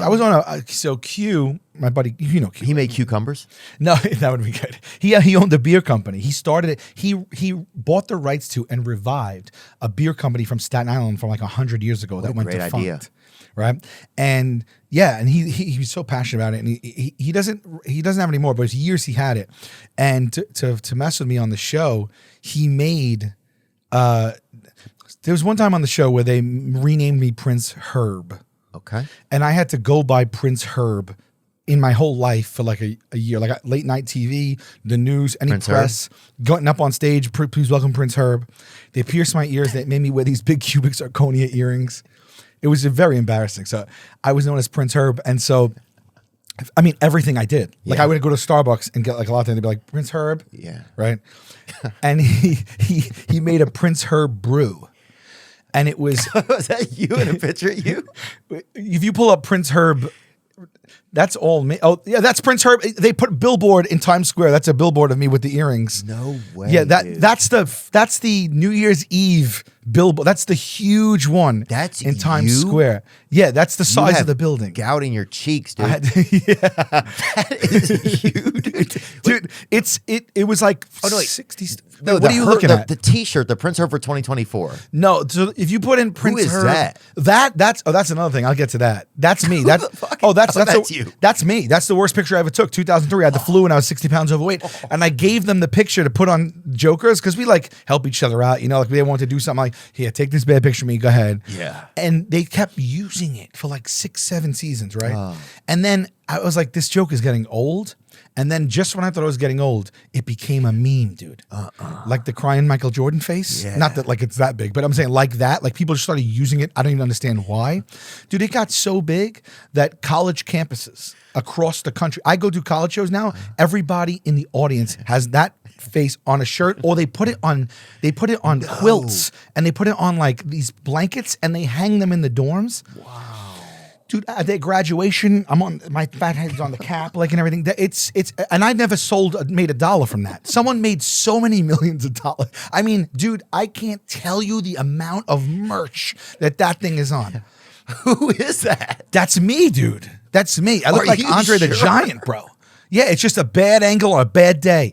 I was on so Q, my buddy, you know Q. He made cucumbers? No, that would be good. He owned a beer company. He started it. He bought the rights to and revived a beer company from Staten Island from like 100 years ago that went defunct. Idea. Right. And yeah, and he was so passionate about it, and he doesn't have any more, but it's years he had it. And to mess with me on the show, he made there was one time on the show where they renamed me Prince Herb. Okay. And I had to go by Prince Herb in my whole life for like a year, like late night TV, the news, any Prince press, going up on stage, please welcome Prince Herb. They pierced my ears. They made me wear these big cubic zirconia earrings. It was very embarrassing. So I was known as Prince Herb. And so, I mean, everything I did. Like I would go to Starbucks and get like a latte and they'd be like, Prince Herb? Yeah. Right? And he made a Prince Herb brew. And it was... Was that you in a picture of you? If you pull up Prince Herb... That's all me. Oh, yeah, that's Prince Herb. They put a billboard in Times Square. That's a billboard of me with the earrings. No way. Yeah, that's the New Year's Eve billboard. That's the huge one. That's in Times Square. Yeah, that's the size of the building. Gout in your cheeks, dude. That is huge, dude. It was like 60s. No, what are you looking at? The T-shirt, the Prince Herb for 2024. No, so if you put in Prince Herb, that's another thing. I'll get to that. That's me. That's you. That's me. That's the worst picture I ever took. 2003. I had the flu and I was 60 pounds overweight, and I gave them the picture to put on Jokers because we like help each other out. You know, like they want to do something like, here, take this bad picture of me. Go ahead. Yeah. And they kept using it for like 6-7 seasons, right? And then I was like, this joke is getting old. And then just when I thought it was getting old, it became a meme, dude. Like the crying Michael Jordan face. Yeah. Not that like it's that big, but I'm saying like that. Like people just started using it. I don't even understand why. Dude, it got so big that college campuses across the country, I go to college shows now, everybody in the audience has that face on a shirt, or they put it on quilts, and they put it on like these blankets and they hang them in the dorms. Wow. Dude, at their graduation, I'm on my fat head's on the cap, like and everything. It's and I never made $1 from that. Someone made so many millions of dollars. I mean, dude, I can't tell you the amount of merch that thing is on. Who is that? That's me, dude. That's me. I look like Andre the Giant, bro. Yeah, it's just a bad angle on a bad day.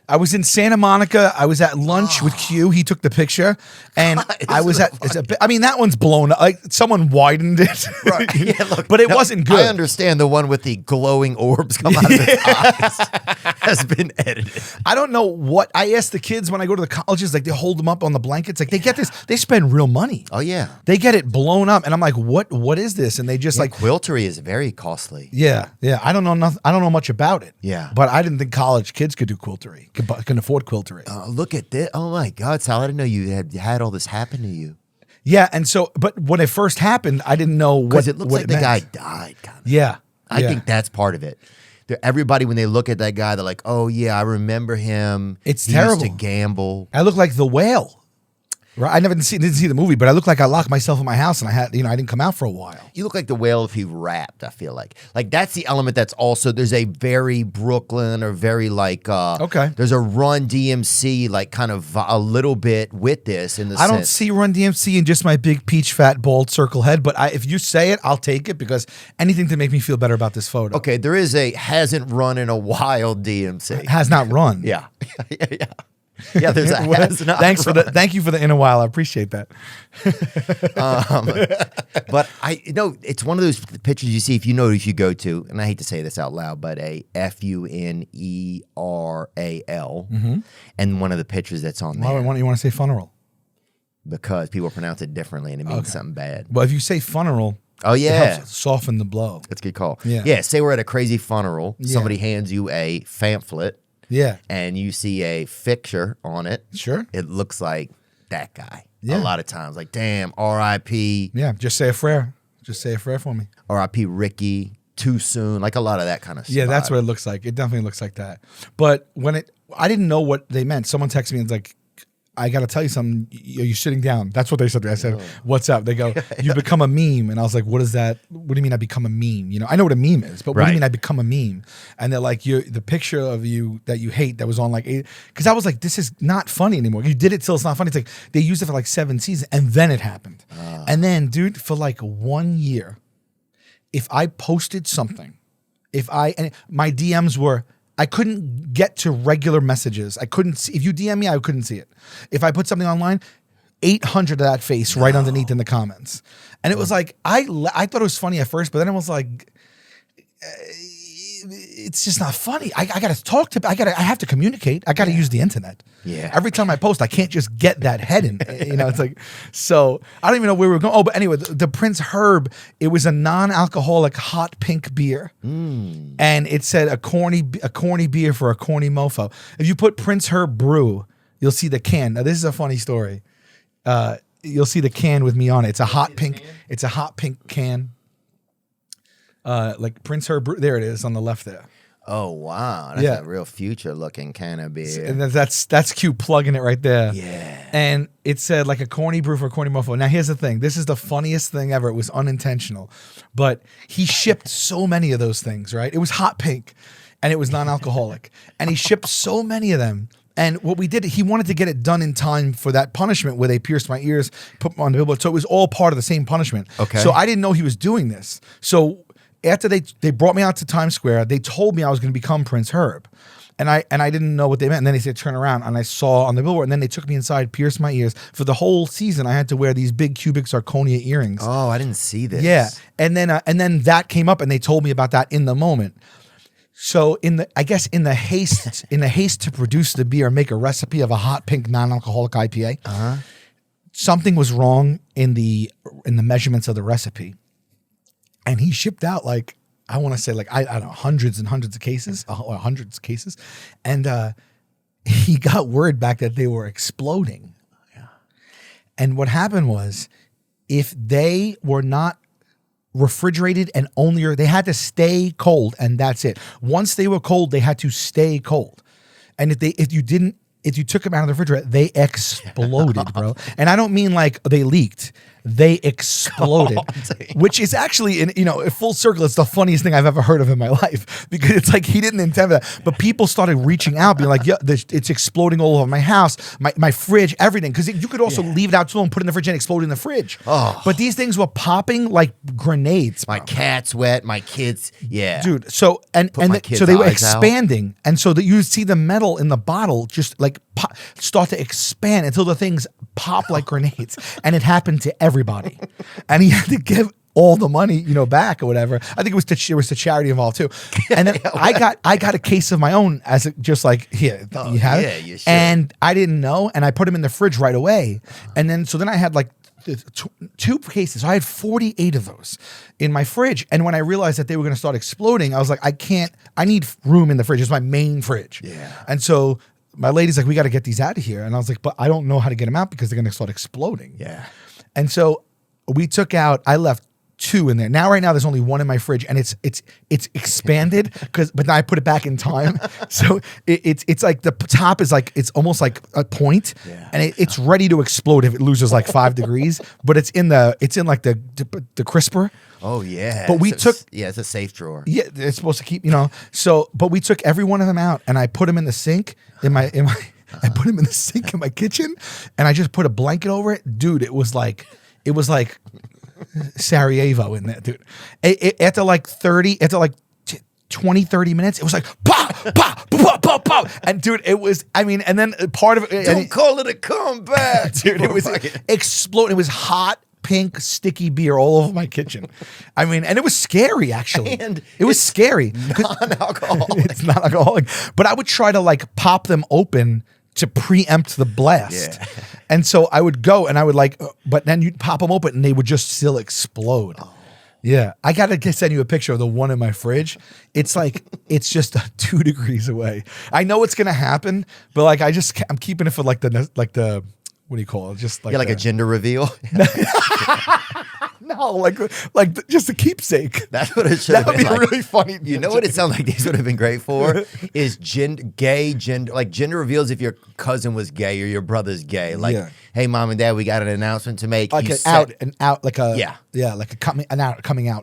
I was in Santa Monica. I was at lunch with Q. He took the picture, and I was at. I mean, that one's blown up. Like someone widened it, right? Yeah, look, but it wasn't good. I understand the one with the glowing orbs come out of his eyes has been edited. I don't know what I asked the kids when I go to the colleges. Like they hold them up on the blankets. Like they get this. They spend real money. Oh yeah, they get it blown up, and I'm like, what is this? And they just like quiltery is very costly. Yeah. I don't know nothing. I don't know much about it. Yeah, but I didn't think college kids could do quiltery. Can afford quiltery. Look at this. Oh my God, Sal, I didn't know you had all this happen to you. Yeah, and so, but when it first happened, I didn't know what it looks like the meant. Guy died. Kind of. Yeah. I think that's part of it. Everybody, when they look at that guy, they're like, oh yeah, I remember him. It's he terrible. Used to gamble. I look like the whale. Right? I didn't see the movie, but I look like I locked myself in my house and I didn't come out for a while. You look like the whale if he rapped, I feel like. Like that's the element that's also, there's a very Brooklyn or very like, okay. There's a Run DMC, like kind of a little bit with this in the I don't see Run DMC in just my big peach fat bald circle head, but if you say it, I'll take it because anything to make me feel better about this photo. Okay, there is a hasn't run in a while DMC. Has not run. Yeah. Yeah. Yeah, there's a has not. Thank you for the in a while. I appreciate that. But it's one of those pictures you see if you go to, and I hate to say this out loud, but a FUNERAL, and one of the pictures that's on there. Why don't you want to say funeral? Because people pronounce it differently and it means something bad. Well, if you say funeral, oh yeah, it helps soften the blow. That's a good call. Yeah. Say we're at a crazy funeral. Yeah. Somebody hands you a pamphlet. Yeah. And you see a picture on it. Sure. It looks like that guy. Yeah. A lot of times. Like, damn, R.I.P. Yeah, just say a prayer. Just say a prayer for me. R.I.P. Ricky, too soon. Like a lot of that kind of stuff. Yeah, that's what it looks like. It definitely looks like that. But I didn't know what they meant. Someone texted me and was like, I got to tell you something. Are you sitting down? That's what they said to me. I said, what's up? They go, you become a meme. And I was like, what is that? What do you mean I become a meme? I know what a meme is, but what do you mean I become a meme? And they're like, the picture of you that you hate that was on like 8, because I was like, this is not funny anymore. You did it till it's not funny. It's like they used it for like 7 seasons and then it happened. And then, dude, for like 1 year, if I posted something, and my DMs were, I couldn't get to regular messages. I couldn't see, if you DM me, I couldn't see it. If I put something online, 800 of that face right underneath in the comments. And it was like, I thought it was funny at first, but then it was like, it's just not funny. I got to talk to, I have to communicate. I got to use the internet. Yeah. Every time I post, I can't just get that head in. It's like, so I don't even know where we were going. Oh, but anyway, the Prince Herb, it was a non-alcoholic hot pink beer. And it said a corny beer for a corny mofo. If you put Prince Herb Brew, you'll see the can. Now, this is a funny story. You'll see the can with me on it. It's a hot pink. It's a hot pink can. Like Prince Herb. There it is on the left there. Oh wow, that's a real future looking can of beer. And that's cute, plugging it right there. Yeah. And it said like a corny brew for a corny mofo. Now here's the thing. This is the funniest thing ever. It was unintentional, but he shipped so many of those things. Right? It was hot pink, and it was non-alcoholic, and he shipped so many of them. And what we did, he wanted to get it done in time for that punishment where they pierced my ears, put me on the billboard. So it was all part of the same punishment. Okay. So I didn't know he was doing this. So after they brought me out to Times Square, they told me I was going to become Prince Herb. And I didn't know what they meant. And then they said, turn around. And I saw on the billboard. And then they took me inside, pierced my ears. For the whole season, I had to wear these big cubic zirconia earrings. Oh, I didn't see this. Yeah. And then that came up and they told me about that in the moment. So in the haste to produce the beer, make a recipe of a hot pink non-alcoholic IPA, something was wrong in the measurements of the recipe. And he shipped out like, I want to say like, I don't know, hundreds and hundreds of cases, or hundreds of cases. And he got word back that they were exploding. Yeah. And what happened was, if they were not refrigerated and they had to stay cold, and that's it. Once they were cold, they had to stay cold. And if you took them out of the refrigerator, they exploded, bro. And I don't mean like they leaked. They exploded, which is actually, in full circle, it's the funniest thing I've ever heard of in my life, because it's like he didn't intend that. But people started reaching out, being like, yeah, it's exploding all over my house, my fridge, everything. Because you could also leave it out too long, put it in the fridge and explode in the fridge. Oh. But these things were popping like grenades. My cat's wet, my kids, yeah. Dude, so so they were expanding. And so that you see the metal in the bottle just like start to expand until the things pop like grenades. And it happened to everybody. And he had to give all the money, back or whatever. I think there was the charity involved too. And then I got a case of my own just like, here, you have it. You should. And I didn't know, and I put them in the fridge right away. And then I had like two cases. So I had 48 of those in my fridge. And when I realized that they were going to start exploding, I was like, I need room in the fridge. It's my main fridge. Yeah. And so my lady's like, we got to get these out of here. And I was like, but I don't know how to get them out because they're going to start exploding. Yeah. And so I left 2 in there. Right now there's only 1 in my fridge, and it's expanded but now I put it back in time. So it's like the top is like, it's almost like a point, and it's ready to explode if it loses like 5 degrees, but it's in like the crisper. Oh yeah. But it's a safe drawer. Yeah, it's supposed to keep, but we took every one of them out, and I put them in the sink I put them in the sink in my kitchen, and I just put a blanket over it. Dude, it was like Sarajevo in there, dude. After like 20, 30 minutes, it was like, pop, pop, pop, pop, pop. And dude, it was, and then part of it. Don't call it a comeback. Dude, it was exploding. It was hot, pink, sticky beer all over my kitchen. And it was scary, actually. And it was scary. Non-alcoholic. It's not alcoholic. But I would try to like pop them open to preempt the blast. Yeah. And so I would go and I would but then you'd pop them open and they would just still explode. Oh. Yeah. I got to send you a picture of the one in my fridge. It's like, it's just 2 degrees away. I know it's going to happen, but like, I'm keeping it for like the, what do you call it? Just like, like a gender reveal. No, like just a keepsake. That's what it should have been. That would be really funny. You know what it sounds like these would have been great for? Is gender reveals if your cousin was gay or your brother's gay. Like, hey, mom and dad, we got an announcement to make. Like coming out.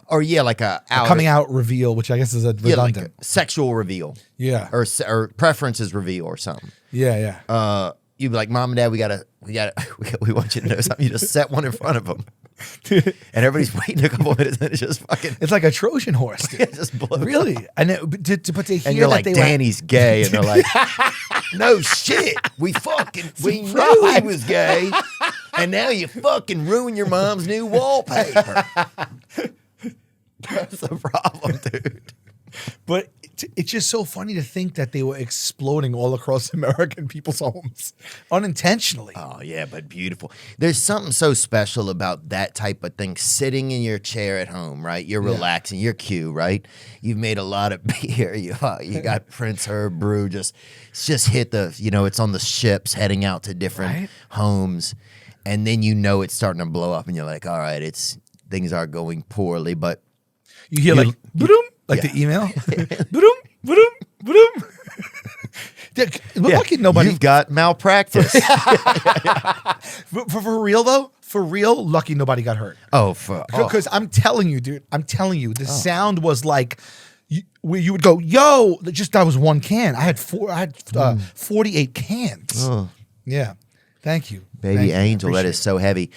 Or like a coming out reveal, which I guess is a redundant. Like a sexual reveal. Yeah. Or preferences reveal or something. Yeah, yeah. You'd be like, mom and dad, we want you to know something. You just set one in front of them. And everybody's waiting a couple minutes, and it's just fucking. It's like a Trojan horse, dude. It just blows. Really? And but to hear And you're that like, they Danny's gay, and they're like, no shit, we knew he was gay, and now you fucking ruin your mom's new wallpaper. That's the problem, dude. But it's just so funny to think that they were exploding all across American people's homes unintentionally. Oh, yeah, but beautiful. There's something so special about that type of thing. Sitting in your chair at home, right? You're relaxing. You're cute, right? You've made a lot of beer. You got Prince Herb Brew. Just hit the, it's on the ships heading out to different homes. And then it's starting to blow up. And you're like, all right, things are going poorly. But you hear like, boom, like the email. Boom, boom, boom. Lucky nobody. You've got malpractice. For real though, lucky nobody got hurt. Because I'm telling you, dude, the sound was like, where you would go, yo, that was one can. I had 48 cans. Oh. Yeah. Thank you. Baby angel, that is so heavy.